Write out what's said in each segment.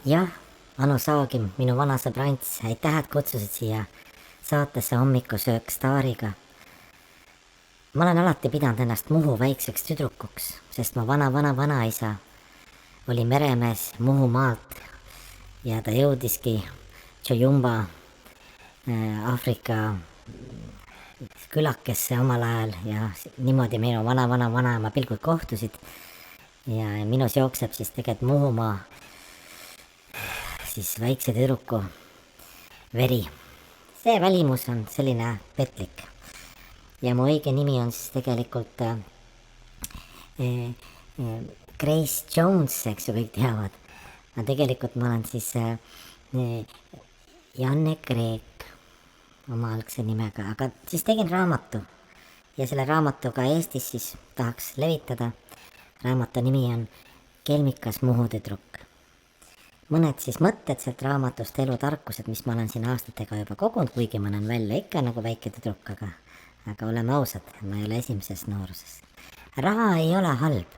jah, Anu Saagim, minu vana sõbra Ants, aitäh, et kutsusid siia saatesse Hommikusöök staariga. Ma olen alati pidanud ennast Muhu väikseks tüdrukuks, sest mu vanaisa oli meremees Muhu maalt ja ta jõudiski Tšojumba Aafrika külakesse omal ajal ja niimoodi minu vanaema pilgud kohtusid ja minus jookseb siis tegelikult Muhumaa siis väikse tüdruku veri. See välimus on selline petlik ja mu õige nimi on siis tegelikult Grace Jones, eks ju, kõik teavad. Aga tegelikult ma olen siis Janne Kreek oma algse nimega, aga siis tegin raamatu ja selle raamatuga Eestis siis tahaks levitada. Raamatu nimi on Kelmikas Muhu tüdruk. Mõned siis mõtted sealt raamatust, elutarkused, mis ma olen siin aastatega juba kogunud, kuigi ma olen välja ikka nagu väike tüdruk, aga oleme ausad, ma ei ole esimeses nooruses. Raha ei ole halb.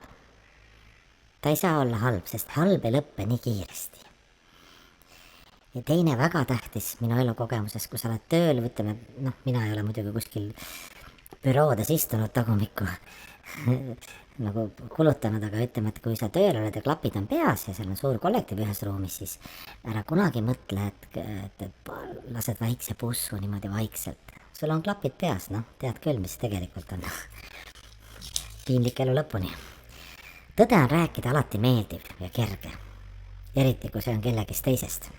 Ta ei saa olla halb, sest halb ei lõppe nii kiiresti. Ja teine väga tähtis minu elukogemuses, kui sa oled tööl, ütleme, mina ei ole muidugi kuskil büroodes istunud tagumikku nagu kulutanud, aga ütleme, et kui sa tööl oled ja klapid on peas ja seal on suur kollektiiv ühes ruumis, siis ära kunagi mõtle, et lased väikse pussu niimoodi vaikselt. Sul on klapid peas, tead küll, mis tegelikult on piinlik elu lõpuni. Tõde on rääkida alati meeldiv ja kerge, eriti kui see on kellegist teisest.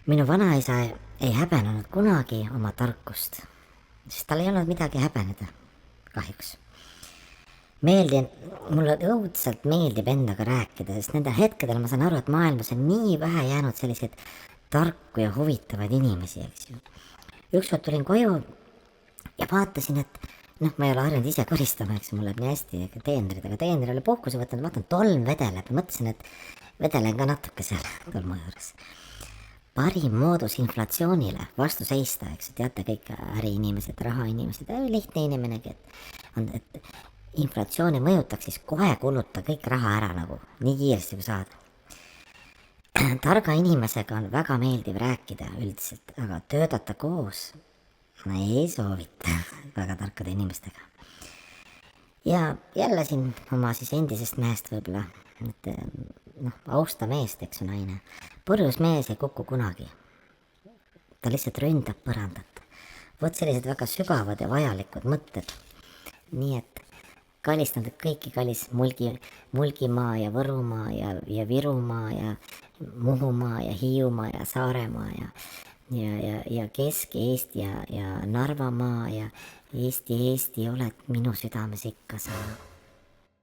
Minu vanaisa ei häbenenud kunagi oma tarkust, sest tal ei olnud midagi häbeneda, kahjuks. Mulle õudselt meeldib endaga rääkida, sest nende hetkedel ma saan aru, et maailmas on nii vähe jäänud selliseid tarku ja huvitavaid inimesi, eks ju. Ükskord tulin koju ja vaatasin, et ma ei ole harjunud ise koristama, eks mul läheb nii hästi, aga teener oli puhkuse võtnud, vaatan, tolm vedeleb ja mõtlesin, et vedelen ka natuke seal tolmu juures. Parim moodus inflatsioonile vastu seista, eks teate kõik äriinimesed, rahainimesed, lihtne inimenegi, et inflatsiooni mõjutaks, siis kohe kuluta kõik raha ära nagu, nii kiiresti kui saada. Targa inimesega on väga meeldiv rääkida üldiselt, aga töötada koos ma ei soovita väga tarkade inimestega. Ja jälle siin oma siis endisest mehest võib-olla, et austa meest, eks ju naine. Purjus mees ei kuku kunagi. Ta lihtsalt ründab põrandat. Võt sellised väga sügavad ja vajalikud mõtted. Nii et kallistan teid kõiki, kallis Mulgimaa ja Võrumaa ja Virumaa ja Muhumaa ja Hiiumaa ja Saaremaa ja Kesk-Eesti ja Narvamaa ja Eesti, oled minu südames ikka sa.